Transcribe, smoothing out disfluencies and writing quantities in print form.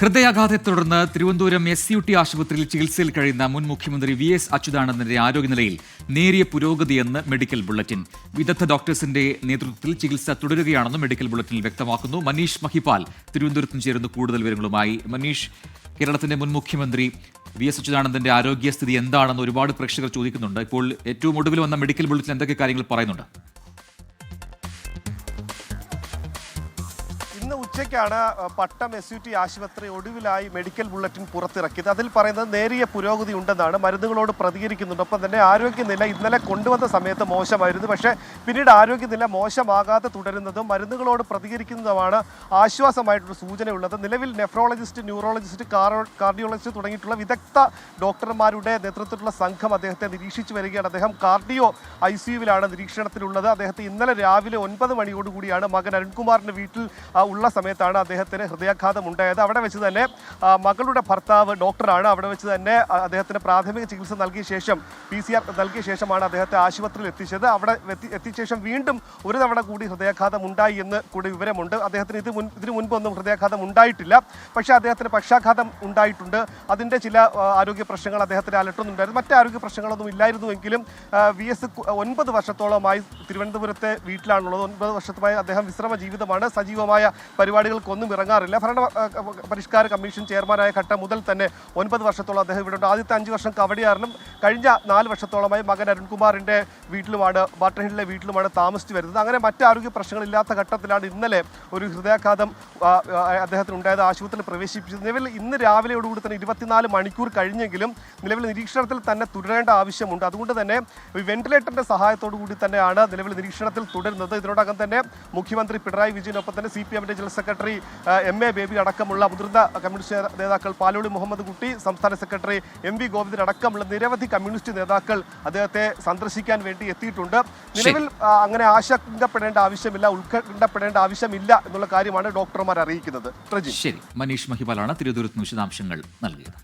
ഹൃദയാഘാതത്തെ തുടർന്ന് തിരുവനന്തപുരം SUT ആശുപത്രിയിൽ ചികിത്സയിൽ കഴിയുന്ന മുൻ മുഖ്യമന്ത്രി VS അച്യുതാനന്ദന്റെ ആരോഗ്യനിലയിൽ നേരിയ പുരോഗതിയെന്ന് മെഡിക്കൽ ബുള്ളറ്റിൻ. വിദഗ്ധ ഡോക്ടേഴ്സിന്റെ നേതൃത്വത്തിൽ ചികിത്സ തുടരുകയാണെന്ന് മെഡിക്കൽ ബുള്ളറ്റിനിൽ വ്യക്തമാക്കുന്നു. മനീഷ് മഹിപാൽ തിരുവനന്തപുരത്തും ചേരുന്ന കൂടുതൽ വിവരങ്ങളുമായി. മനീഷ്, കേരളത്തിന്റെ മുൻ മുഖ്യമന്ത്രി VS അച്യുതാനന്ദന്റെ ആരോഗ്യസ്ഥിതി എന്താണെന്ന് ഒരുപാട് പ്രേക്ഷകർ ചോദിക്കുന്നുണ്ട്. ഇപ്പോൾ ഏറ്റവും ഒടുവിൽ വന്ന മെഡിക്കൽ ബുള്ളറ്റിൻ എന്തൊക്കെ കാര്യങ്ങൾ പറയുന്നുണ്ട്? ഇന്ന് ഉച്ചയ്ക്കാണ് പട്ടം SUT ആശുപത്രി ഒടുവിലായി മെഡിക്കൽ ബുള്ളറ്റിൻ പുറത്തിറക്കിയത്. അതിൽ പറയുന്നത് നേരിയ പുരോഗതി ഉണ്ടെന്നാണ്. മരുന്നുകളോട് പ്രതികരിക്കുന്നുണ്ട്. ഒപ്പം തന്നെ ആരോഗ്യനില ഇന്നലെ കൊണ്ടുവന്ന സമയത്ത് മോശമായിരുന്നു. പക്ഷേ പിന്നീട് ആരോഗ്യനില മോശമാകാതെ തുടരുന്നതും മരുന്നുകളോട് പ്രതികരിക്കുന്നതുമാണ് ആശ്വാസമായിട്ടൊരു സൂചനയുള്ളത്. നിലവിൽ നെഫ്രോളജിസ്റ്റ്, ന്യൂറോളജിസ്റ്റ്, കാർഡിയോളജിസ്റ്റ് തുടങ്ങിയിട്ടുള്ള വിദഗ്ധ ഡോക്ടർമാരുടെ നേതൃത്വത്തിലുള്ള സംഘം അദ്ദേഹത്തെ നിരീക്ഷിച്ചു വരികയാണ്. അദ്ദേഹം കാർഡിയോ ICUവിലാണ് നിരീക്ഷണത്തിലുള്ളത്. അദ്ദേഹത്തെ ഇന്നലെ രാവിലെ 9 മണിയോടുകൂടിയാണ് മകൻ അരുൺകുമാറിന്റെ വീട്ടിൽ ഉള്ള സമയത്താണ് അദ്ദേഹത്തിന് ഹൃദയാഘാതം ഉണ്ടായത്. അവിടെ വെച്ച് തന്നെ മകളുടെ ഭർത്താവ് ഡോക്ടറാണ്. അവിടെ വെച്ച് തന്നെ അദ്ദേഹത്തിന് പ്രാഥമിക ചികിത്സ നൽകിയ ശേഷം PCR നൽകിയ ശേഷമാണ് അദ്ദേഹത്തെ ആശുപത്രിയിൽ എത്തിച്ചത്. അവിടെ എത്തിയ ശേഷം വീണ്ടും ഒരു തവണ കൂടി ഹൃദയാഘാതം ഉണ്ടായി എന്ന് കൂടി വിവരമുണ്ട്. അദ്ദേഹത്തിന് ഇതിനു മുൻപൊന്നും ഹൃദയാഘാതം ഉണ്ടായിട്ടില്ല. പക്ഷേ അദ്ദേഹത്തിന് പക്ഷാഘാതം ഉണ്ടായിട്ടുണ്ട്. അതിൻ്റെ ചില ആരോഗ്യ പ്രശ്നങ്ങൾ അദ്ദേഹത്തിന് അലട്ടുന്നുണ്ടായിരുന്നു. മറ്റ് ആരോഗ്യ പ്രശ്നങ്ങളൊന്നും ഇല്ലായിരുന്നുവെങ്കിലും VS 9 വർഷത്തോളമായി തിരുവനന്തപുരത്തെ വീട്ടിലാണുള്ളത്. 9 വർഷമായി അദ്ദേഹം വിശ്രമ ജീവിതമാണ്. സജീവമായ പരിപാടികൾക്കൊന്നും ഇറങ്ങാറില്ല. ഭരണ പരിഷ്കാര കമ്മീഷൻ ചെയർമാനായ ഘട്ടം മുതൽ തന്നെ 9 വർഷത്തോളം അദ്ദേഹം ഇവിടെ ഉണ്ട്. ആദ്യത്തെ 5 വർഷം കവടിയാറിലും കഴിഞ്ഞ 4 വർഷത്തോളമായി മകൻ അരുൺകുമാറിൻ്റെ വീട്ടിലുമാണ്, ബാട്ടർ ഹില്ലിലെ വീട്ടിലുമാണ് താമസിച്ചു വരുന്നത്. അങ്ങനെ മറ്റ് ആരോഗ്യ പ്രശ്നങ്ങളില്ലാത്ത ഘട്ടത്തിലാണ് ഇന്നലെ ഒരു ഹൃദയാഘാതം അദ്ദേഹത്തിന് ഉണ്ടായത്. ആശുപത്രിയിൽ പ്രവേശിപ്പിച്ചത്. നിലവിൽ ഇന്ന് രാവിലെയോടുകൂടി തന്നെ 24 മണിക്കൂർ കഴിഞ്ഞെങ്കിലും നിലവിൽ നിരീക്ഷണത്തിൽ തന്നെ തുടരേണ്ട ആവശ്യമുണ്ട്. അതുകൊണ്ട് തന്നെ വെന്റിലേറ്ററിന്റെ സഹായത്തോടു കൂടി തന്നെയാണ് നിലവിൽ നിരീക്ഷണത്തിൽ തുടരുന്നത്. ഇതിനോടകം തന്നെ മുഖ്യമന്ത്രി പിണറായി വിജയനൊപ്പം തന്നെ CPMന്റെ ജനറൽ സെക്രട്ടറി MA ബേബി അടക്കമുള്ള മുതിർന്ന കമ്മ്യൂണിസ്റ്റ് നേതാക്കൾ, പാലോളി മുഹമ്മദ് കുട്ടി, സംസ്ഥാന സെക്രട്ടറി MV ഗോവിന്ദൻ അടക്കമുള്ള നിരവധി കമ്മ്യൂണിസ്റ്റ് നേതാക്കൾ അദ്ദേഹത്തെ സന്ദർശിക്കാൻ വേണ്ടി എത്തിയിട്ടുണ്ട്. നിലവിൽ അങ്ങനെ ആശങ്കപ്പെടേണ്ട ആവശ്യമില്ല, ഉത്കണ്ഠപ്പെടേണ്ട ആവശ്യമില്ല എന്നുള്ള കാര്യമാണ് ഡോക്ടർമാർ അറിയിക്കുന്നത്. ശരി, മനീഷ് മഹിപാലാണ് തിരുവനന്തപുരത്ത് വിശദാംശങ്ങൾ നൽകിയത്.